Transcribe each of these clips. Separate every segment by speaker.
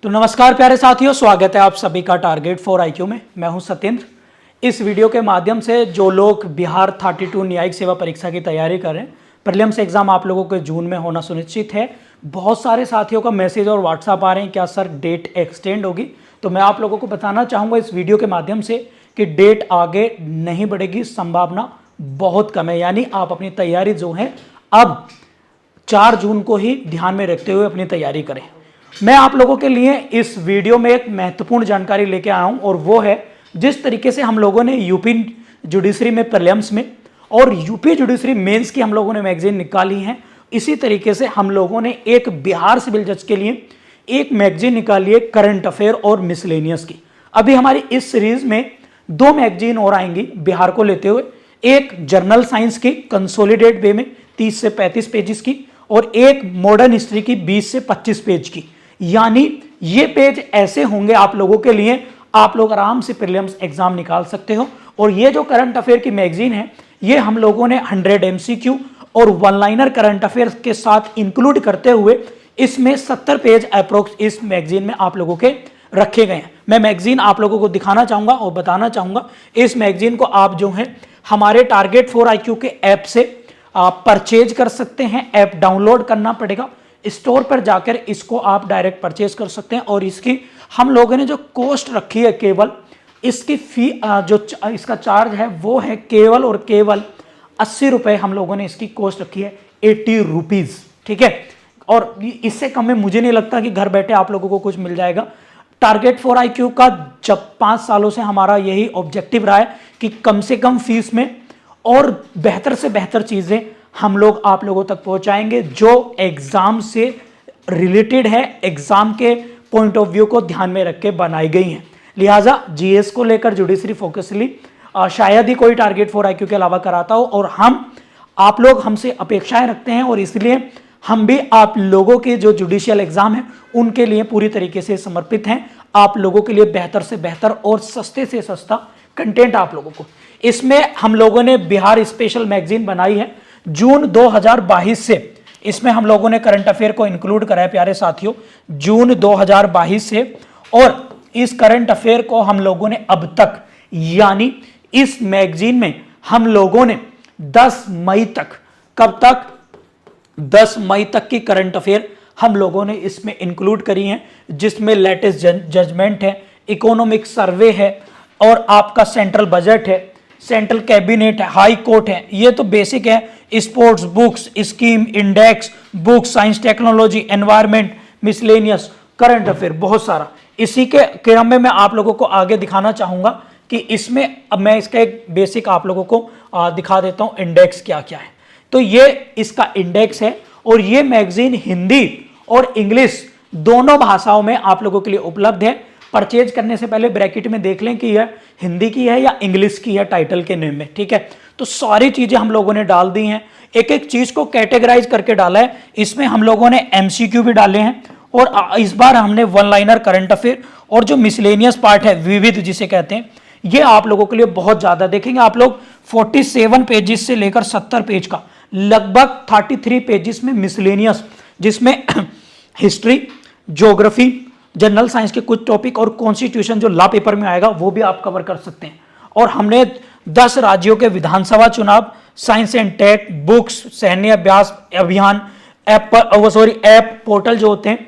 Speaker 1: तो नमस्कार प्यारे साथियों, स्वागत है आप सभी का टारगेट फॉर आईक्यू में। मैं हूं सत्येंद्र। इस वीडियो के माध्यम से जो लोग बिहार 32 न्यायिक सेवा परीक्षा की तैयारी कर रहे हैं, प्रीलिम्स एग्जाम आप लोगों के जून में होना सुनिश्चित है। बहुत सारे साथियों का मैसेज और व्हाट्सअप आ रहे हैं, क्या सर डेट एक्सटेंड होगी? तो मैं आप लोगों को बताना चाहूँगा इस वीडियो के माध्यम से कि डेट आगे नहीं बढ़ेगी, संभावना बहुत कम है। यानी आप अपनी तैयारी जो है अब 4 जून को ही ध्यान में रखते हुए अपनी तैयारी करें। मैं आप लोगों के लिए इस वीडियो में एक महत्वपूर्ण जानकारी लेके आया हूं और वो है जिस तरीके से हम लोगों ने यूपी जुडिशरी में प्रीलिम्स में और यूपी जुडिशरी मेंस की हम लोगों ने मैगजीन निकाली है, इसी तरीके से हम लोगों ने एक बिहार सिविल जज के लिए एक मैगजीन निकाली है करंट अफेयर और मिसलेनियस की। अभी हमारी इस सीरीज में 2 मैगजीन और आएंगी बिहार को लेते हुए, एक जर्नल साइंस की कंसोलिडेट वे में 30 से 35 पेजेस की और एक मॉडर्न हिस्ट्री की 20 से 25 पेज की। यानी ये पेज ऐसे होंगे आप लोगों के लिए, आप लोग आराम से प्रीलिम्स एग्जाम निकाल सकते हो। और ये जो करंट अफेयर की मैगजीन है, ये हम लोगों ने 100 एमसीक्यू और 1 लाइनर करंट अफेयर के साथ इंक्लूड करते हुए इसमें 70 पेज अप्रोक्स इस मैगजीन में आप लोगों के रखे गए हैं। मैं मैगजीन आप लोगों को दिखाना चाहूंगा और बताना चाहूंगा, इस मैगजीन को आप जो है हमारे टारगेट फॉर आईक्यू के ऐप से आप परचेज कर सकते हैं। ऐप डाउनलोड करना पड़ेगा, स्टोर पर जाकर इसको आप डायरेक्ट परचेज कर सकते हैं। और इसकी हम लोगों ने जो कॉस्ट रखी है, केवल इसकी फी जो इसका चार्ज है वो है केवल और केवल 80 रुपए। हम लोगों ने इसकी कॉस्ट रखी है 80 रुपीज, ठीक है। और इससे कम में मुझे नहीं लगता कि घर बैठे आप लोगों को कुछ मिल जाएगा। टारगेट फॉर आईक्यू का जब 5 सालों से हमारा यही ऑब्जेक्टिव रहा है कि कम से कम फीस में और बेहतर से बेहतर चीजें हम लोग आप लोगों तक पहुंचाएंगे जो एग्जाम से रिलेटेड है, एग्जाम के पॉइंट ऑफ व्यू को ध्यान में रख के बनाई गई हैं। लिहाजा जीएस को लेकर जुडिशरी फोकसली शायद ही कोई टारगेट फॉर आईक्यू के अलावा कराता हो, और आप लोग हमसे अपेक्षाएं रखते हैं और इसलिए हम भी आप लोगों के जो जुडिशियल एग्जाम है उनके लिए पूरी तरीके से समर्पित हैं। आप लोगों के लिए बेहतर से बेहतर और सस्ते से सस्ता कंटेंट आप लोगों को। इसमें हम लोगों ने बिहार स्पेशल मैगजीन बनाई है जून 2022 से। इसमें हम लोगों ने करंट अफेयर को इंक्लूड करा है प्यारे साथियों, जून 2022 से। और इस करंट अफेयर को हम लोगों ने अब तक, यानी इस मैगजीन में हम लोगों ने 10 मई तक, कब तक? 10 मई तक की करंट अफेयर हम लोगों ने इसमें इंक्लूड करी है, जिसमें लेटेस्ट जजमेंट है, इकोनॉमिक सर्वे है और आपका सेंट्रल बजट है, सेंट्रल कैबिनेट है, हाई कोर्ट है। ये तो बेसिक है। Sports books, scheme, index books, science technology, environment, miscellaneous, current affair, बहुत सारा। इसी के क्रम में मैं आप लोगों को आगे दिखाना चाहूंगा कि इसमें अब मैं इसका एक बेसिक आप लोगों को दिखा देता हूं, इंडेक्स क्या क्या है। तो ये इसका इंडेक्स है और ये मैगजीन हिंदी और इंग्लिश दोनों भाषाओं में आप लोगों के लिए उपलब्ध है। परचेज करने से पहले ब्रैकेट में देख लें कि यह हिंदी की है या इंग्लिश की है टाइटल के नेम में, ठीक है। तो सारी चीजें हम लोगों ने डाल दी हैं, एक एक चीज को कैटेगराइज करके डाला है। इसमें हम लोगों ने एमसीक्यू भी डाले हैं और इस बार हमने 1 लाइनर करंट अफेयर और जो मिसलेनियस पार्ट है, विविध जिसे कहते हैं, ये आप लोगों के लिए बहुत ज्यादा देखेंगे। आप लोग 47 पेजेस से लेकर 70 पेज का, लगभग 33 पेजेस में मिसलेनियस, जिसमें हिस्ट्री, ज्योग्राफी, जनरल साइंस के कुछ टॉपिक और कॉन्स्टिट्यूशन जो लॉ पेपर में आएगा वो भी आप कवर कर सकते हैं। और हमने 10 राज्यों के विधानसभा चुनाव, साइंस एंड टेक, बुक्स, सैन्य अभ्यास अभियान, ऐप पोर्टल जो होते हैं,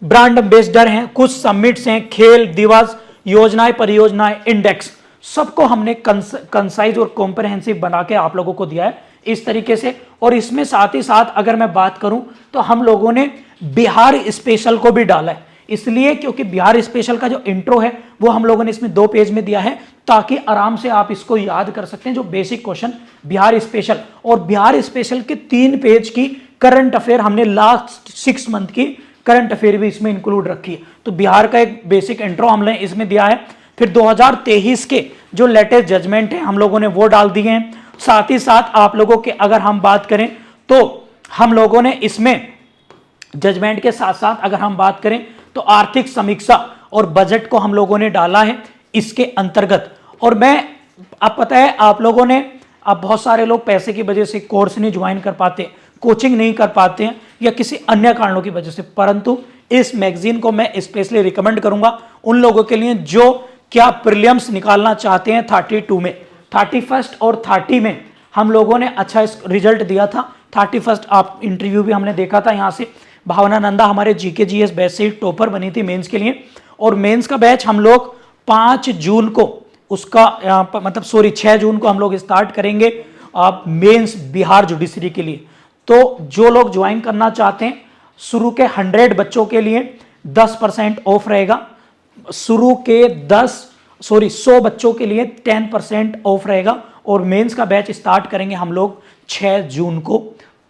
Speaker 1: ब्रांड एम्बेसडर हैं, कुछ समिट्स हैं, खेल दिवस, योजनाएं, परियोजनाएं, इंडेक्स, सबको हमने कंसाइज और कॉम्प्रहेंसिव बना के आप लोगों को दिया है इस तरीके से। और इसमें साथ ही साथ अगर मैं बात करूं तो हम लोगों ने बिहार स्पेशल को भी डाला है, इसलिए क्योंकि बिहार स्पेशल का जो इंट्रो है वो हम लोगों ने इसमें 2 पेज में दिया है, ताकि आराम से आप इसको याद कर सकते हैं। जो बेसिक क्वेश्चन बिहार स्पेशल, और बिहार स्पेशल के 3 पेज की करंट अफेयर हमने लास्ट 6 मंथ की करंट अफेयर भी इसमें इंक्लूड रखी है। तो बिहार का एक बेसिक इंट्रो हमने इसमें दिया है। फिर 2023 के जो लेटेस्ट जजमेंट है हम लोगों ने वो डाल दिए हैं। साथ ही साथ आप लोगों के अगर हम बात करें तो हम लोगों ने इसमें जजमेंट के साथ साथ अगर हम बात करें तो आर्थिक समीक्षा और बजट को हम लोगों ने डाला है इसके अंतर्गत। और मैं, अब पता है आप लोगों ने, अब बहुत सारे लोग पैसे की वजह से कोर्स नहीं ज्वाइन कर पाते, कोचिंग नहीं कर पाते हैं या किसी अन्य कारणों की वजह से, परंतु इस मैगजीन को मैं स्पेशली रिकमेंड करूंगा उन लोगों के लिए जो क्या प्रीलिम्स निकालना चाहते हैं 32 में। 31 और 30 में हम लोगों ने अच्छा रिजल्ट दिया था। 31 आप इंटरव्यू भी हमने देखा था यहाँ से। भावना नंदा हमारे जीके जीएस बैच से टॉपर बनी थी मेंस के लिए, और मेंस का बैच हम लोग 5 जून को उसका मतलब 6 जून को हम लोग स्टार्ट करेंगे मेंस बिहार जुडिशरी के लिए। तो जो लोग ज्वाइन करना चाहते हैं, शुरू के 100 बच्चों के लिए 10% ऑफ रहेगा, शुरू के 100 बच्चों के लिए 10% ऑफ रहेगा, और मेंस का बैच स्टार्ट करेंगे हम लोग 6 जून को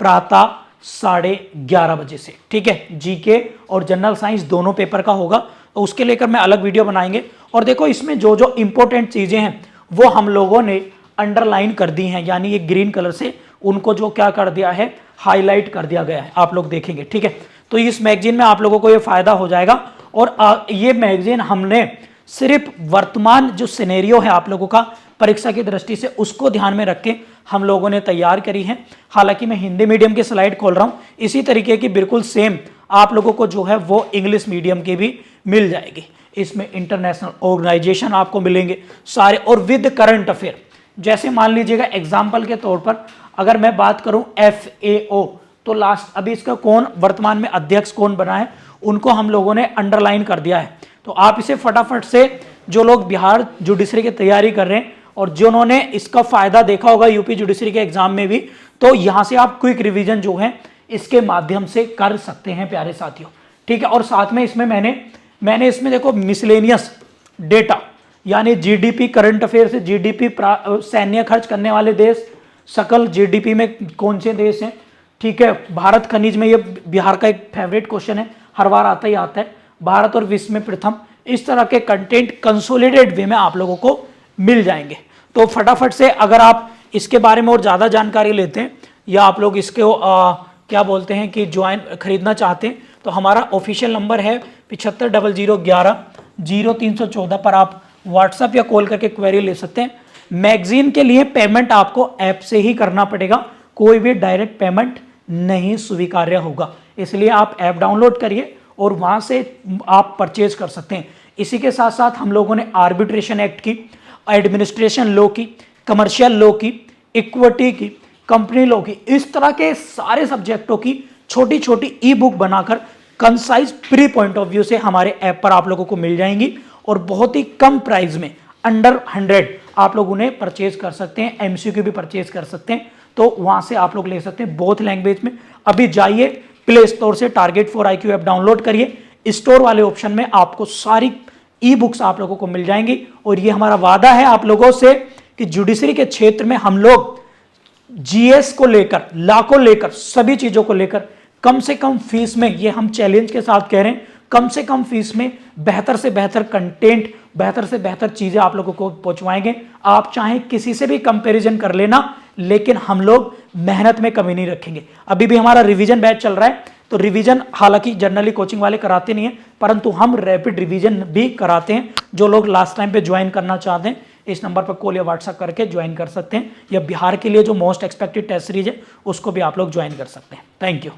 Speaker 1: प्रातः 11:30 बजे से। ठीक है, जीके और जनरल साइंस दोनों पेपर का होगा, तो उसके लेकर मैं अलग वीडियो बनाएंगे। और देखो इसमें जो जो इंपॉर्टेंट चीजें हैं वो हम लोगों ने अंडरलाइन कर दी हैं, यानी ये ग्रीन कलर से उनको जो क्या कर दिया है, हाईलाइट कर दिया गया है, आप लोग देखेंगे। ठीक है, तो इस मैगजीन में आप लोगों को ये फायदा हो जाएगा। और ये मैगजीन हमने सिर्फ वर्तमान जो सिनेरियो है आप लोगों का परीक्षा की दृष्टि से, उसको ध्यान में रख के हम लोगों ने तैयार करी है। हालांकि मैं हिंदी मीडियम की स्लाइड खोल रहा हूं, इसी तरीके की बिल्कुल सेम आप लोगों को जो है वो इंग्लिश मीडियम की भी मिल जाएगी। इसमें इंटरनेशनल ऑर्गेनाइजेशन आपको मिलेंगे सारे, और विद करंट अफेयर। जैसे मान लीजिएगा एग्जाम्पल के तौर पर अगर मैं बात करूं FAO, तो लास्ट अभी इसका कौन वर्तमान में अध्यक्ष कौन बना है, उनको हम लोगों ने अंडरलाइन कर दिया है। तो आप इसे फटाफट से, जो लोग बिहार जुडिशरी की तैयारी कर रहे हैं और जिन्होंने इसका फायदा देखा होगा यूपी जुडिशरी के एग्जाम में भी, तो यहां से आप क्विक रिवीजन जो है इसके माध्यम से कर सकते हैं प्यारे साथियों। ठीक है, और साथ में इसमें मैंने इसमें देखो मिसलेनियस डेटा, यानी जीडीपी, करंट अफेयर से जीडीपी, सैन्य खर्च करने वाले देश, सकल जीडीपी में कौन से देश हैं। ठीक है, भारत खनिज में, ये बिहार का एक फेवरेट क्वेश्चन है, हर बार आता ही आता है, भारत और विश्व में प्रथम। इस तरह के कंटेंट कंसोलिडेटेड वे में आप लोगों को मिल जाएंगे। तो फटाफट से अगर आप इसके बारे में और ज़्यादा जानकारी लेते हैं, या आप लोग इसके क्या बोलते हैं कि ज्वाइन खरीदना चाहते हैं, तो हमारा ऑफिशियल नंबर है 7500110314 पर आप व्हाट्सएप या कॉल करके क्वेरी ले सकते हैं। मैगजीन के लिए पेमेंट आपको ऐप से ही करना पड़ेगा, कोई भी डायरेक्ट पेमेंट नहीं स्वीकार्य होगा, इसलिए आप ऐप डाउनलोड करिए और वहां से आप परचेज कर सकते हैं। इसी के साथ साथ हम लोगों ने आर्बिट्रेशन एक्ट की, एडमिनिस्ट्रेशन लॉ की, कमर्शियल लॉ की, इक्विटी की, कंपनी लॉ की, इस तरह के सारे सब्जेक्टों की छोटी छोटी ई बुक बनाकर concise pre point of view से हमारे ऐप पर आप लोगों को मिल जाएंगी, और बहुत ही कम प्राइस में अंडर 100 आप लोग उन्हें परचेज कर सकते हैं। एमसीक्यू भी परचेज कर सकते हैं, तो वहां से आप लोग ले सकते हैं बोथ लैंग्वेज में। अभी जाइए प्ले स्टोर से target for IQ app download करिए, स्टोर वाले ऑप्शन में आपको सारी ई बुक्स आप लोगों को मिल जाएंगी। और ये हमारा वादा है आप लोगों से कि जुडिशरी के क्षेत्र में हम लोग GS को लेकर, लॉ को लेकर, सभी चीजों को लेकर कम से कम फीस में, ये हम चैलेंज के साथ कह रहे हैं, कम से कम फीस में बेहतर से बेहतर कंटेंट, बेहतर से बेहतर चीजें आप लोगों को पहुंचवाएंगे। आप चाहे किसी से भी कंपैरिजन कर लेना, लेकिन हम लोग मेहनत में कमी नहीं रखेंगे। अभी भी हमारा रिवीजन बैच चल रहा है, तो रिवीजन हालांकि जनरली कोचिंग वाले कराते नहीं है, परंतु हम रैपिड रिवीजन भी कराते हैं। जो लोग लास्ट टाइम पे ज्वाइन करना चाहते हैं, इस नंबर पर कॉल या व्हाट्सएप करके ज्वाइन कर सकते हैं, या बिहार के लिए जो मोस्ट एक्सपेक्टेड टेस्ट सीरीज है उसको भी आप लोग ज्वाइन कर सकते हैं। Thank you.